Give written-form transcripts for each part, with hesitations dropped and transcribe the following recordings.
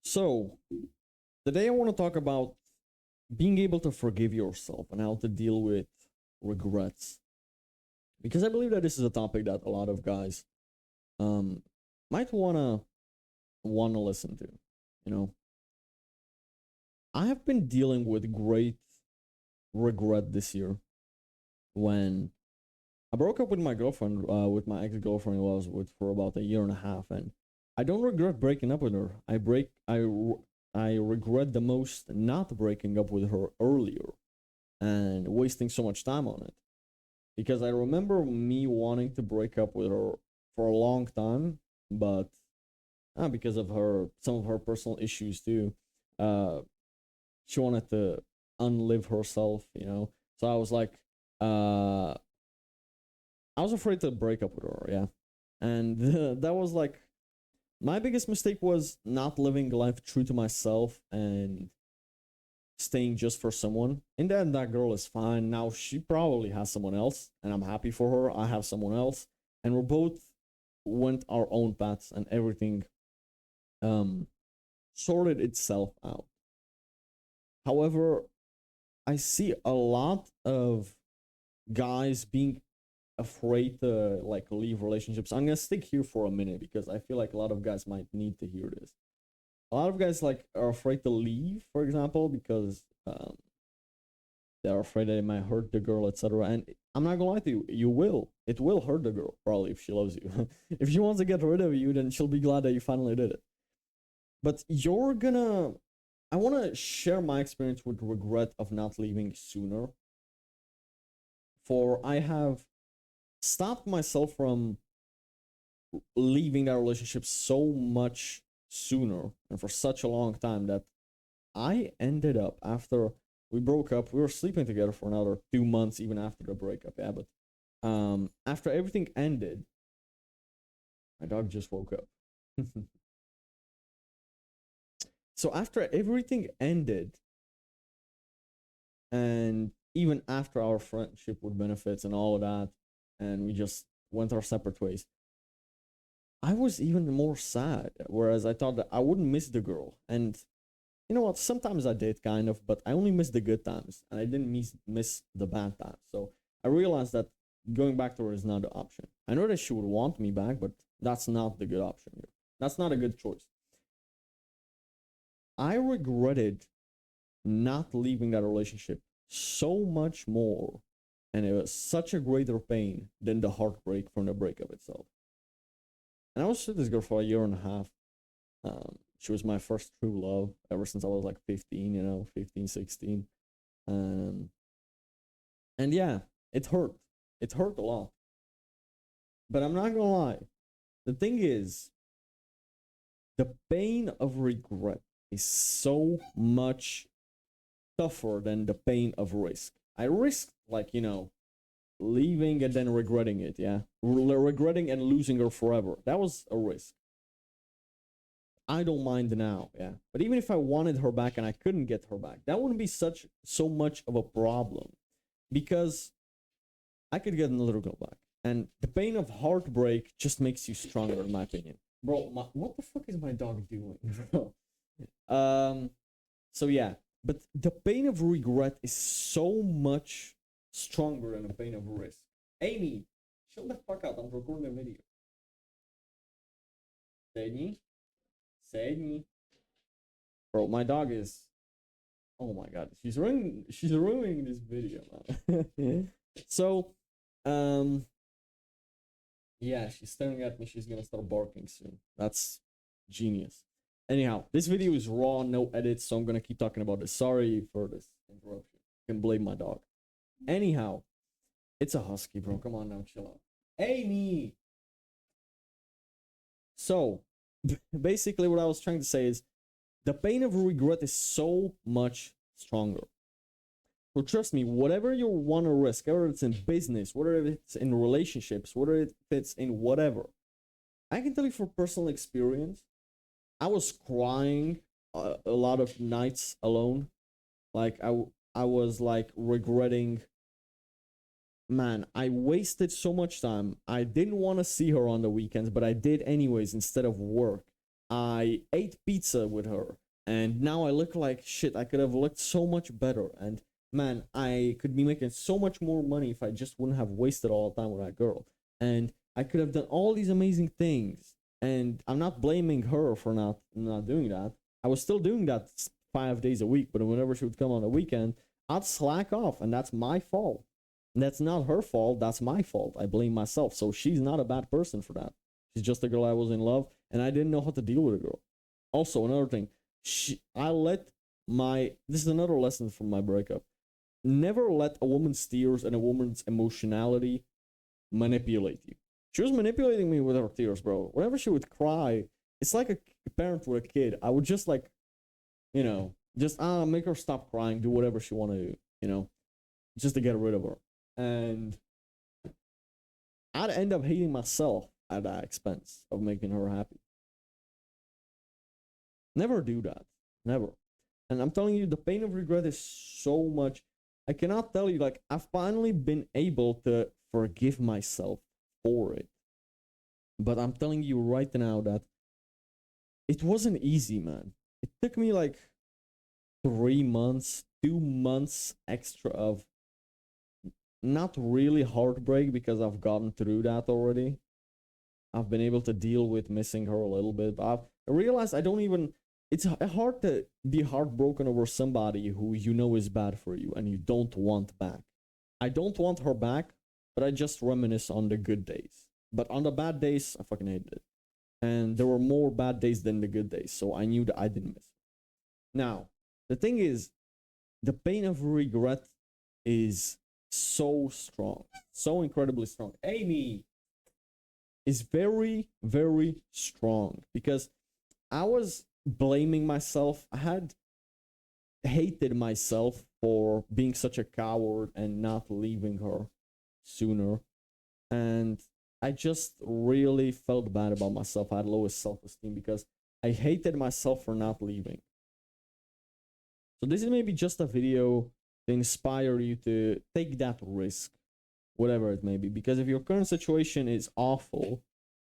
So, today I want to talk about being able to forgive yourself and how to deal with regrets. Because I believe that this is a topic that a lot of guys um might wanna listen to. You know, I have been dealing with great regret this year when I broke up with my girlfriend, with my ex girlfriend, who I was with for about a year and a half, and I don't regret breaking up with her. I regret the most not breaking up with her earlier and wasting so much time on it, because I remember me wanting to break up with her for a long time, but because of some of her personal issues too. Uh, she wanted to unlive herself. So I was like, uh, I was afraid to break up with her, yeah. And that was like my biggest mistake, was not living life true to myself and staying just for someone. And then that girl is fine. Now she probably has someone else, and I'm happy for her. I have someone else, and we're both went our own paths, and everything um sorted itself out. However, I see a lot of guys being afraid to like leave relationships. I'm gonna stick here for a minute because I feel like a lot of guys might need to hear this. A lot of guys like are afraid to leave, for example, because they're afraid that it might hurt the girl, etc. And I'm not gonna lie to you, you will. It will hurt the girl, probably, if she loves you. If she wants to get rid of you, then she'll be glad that you finally did it. But I wanna share my experience with regret of not leaving sooner. For I have stopped myself from leaving that relationship so much sooner and for such a long time that I ended up, after we broke up, we were sleeping together for another 2 months even after the breakup. Yeah, but after everything ended, my dog just woke up. So after everything ended, and even after our friendship with benefits and all of that, and we just went our separate ways, I was even more sad. Whereas I thought that I wouldn't miss the girl, and you know what? Sometimes I did, kind of, but I only missed the good times, and I didn't miss the bad times. So I realized that going back to her is not the option. I know that she would want me back, but that's not the good option here. That's not a good choice. I regretted not leaving that relationship so much more, and it was such a greater pain than the heartbreak from the breakup itself. And I was with this girl for a year and a half. She was my first true love ever since I was like 15, 15, 16. Um, and yeah, it hurt. It hurt a lot. But I'm not gonna lie. The thing is, the pain of regret is so much tougher than the pain of risk. I risked, like, leaving and then regretting it, yeah? Regretting and losing her forever. That was a risk. I don't mind now, yeah. But even if I wanted her back and I couldn't get her back, that wouldn't be so much of a problem, because I could get a little girl back. And the pain of heartbreak just makes you stronger, in my opinion. Bro, what the fuck is my dog doing, bro? So yeah, but the pain of regret is so much stronger than the pain of risk. Amy, shut the fuck up! I'm recording a video. Sydney, Sydney. Bro, my dog is. Oh my god, she's ruining. She's ruining this video, man. So, yeah, she's staring at me. She's gonna start barking soon. That's genius. Anyhow, this video is raw, no edits, so I'm gonna keep talking about this. Sorry for this interruption. You can blame my dog. Anyhow, it's a husky, bro. Come on now, chill out. Amy! So, basically, what I was trying to say is the pain of regret is so much stronger. So trust me, whatever you want to risk, whether it's in business, whether it's in relationships, whether it's in whatever, I can tell you from personal experience, I was crying a lot of nights alone. Like I was like regretting, man, I wasted so much time. I didn't want to see her on the weekends, but I did anyways instead of work. I ate pizza with her, and now I look like shit. I could have looked so much better, and man, I could be making so much more money if I just wouldn't have wasted all the time with that girl. And I could have done all these amazing things, and I'm not blaming her for not doing that. I was still doing that 5 days a week, but whenever she would come on the weekend, I'd slack off, and that's my fault. And that's not her fault. That's my fault. I blame myself. So she's not a bad person for that. She's just a girl I was in love, and I didn't know how to deal with a girl. Also, another thing, I let my. This is another lesson from my breakup. Never let a woman's tears and a woman's emotionality manipulate you. She was manipulating me with her tears, bro. Whenever she would cry, it's like a parent with a kid. I would just like, just make her stop crying, do whatever she want to do, just to get rid of her. And I'd end up hating myself at that expense of making her happy. Never do that. Never. And I'm telling you, the pain of regret is so much. I cannot tell you, like, I've finally been able to forgive myself for it. But I'm telling you right now that it wasn't easy, man. It took me like 3 months, 2 months extra of not really heartbreak because I've gotten through that already. I've been able to deal with missing her a little bit, but I realized I don't even. It's hard to be heartbroken over somebody who you know is bad for you and you don't want back. I don't want her back, but I just reminisce on the good days. But on the bad days, I fucking hated it. And there were more bad days than the good days, so I knew that I didn't miss it. Now, the thing is, the pain of regret is so strong, so incredibly strong. Amy is very, very strong because I was blaming myself. I had hated myself for being such a coward and not leaving her sooner. And I just really felt bad about myself. I had lowest self-esteem because I hated myself for not leaving. So this is maybe just a video to inspire you to take that risk, whatever it may be. Because if your current situation is awful,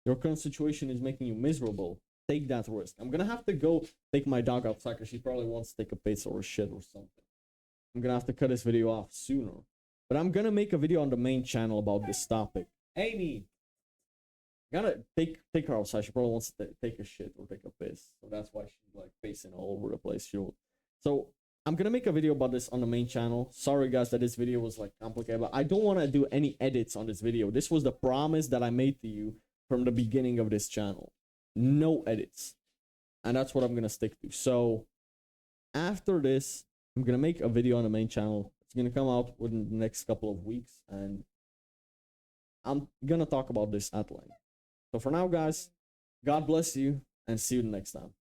your current situation is making you miserable, take that risk. I'm gonna have to go take my dog outside because she probably wants to take a piss or a shit or something. I'm gonna have to cut this video off sooner. But I'm gonna make a video on the main channel about this topic. Amy! Gotta take her outside. She probably wants to take a shit or take a piss. So that's why she's like pacing all over the place. So I'm gonna make a video about this on the main channel. Sorry guys that this video was like complicated, but I don't want to do any edits on this video. This was the promise that I made to you from the beginning of this channel. No edits. And that's what I'm gonna stick to. So after this, I'm gonna make a video on the main channel. It's gonna come out within the next couple of weeks, and I'm gonna talk about this at length. So for now, guys, God bless you, and see you next time.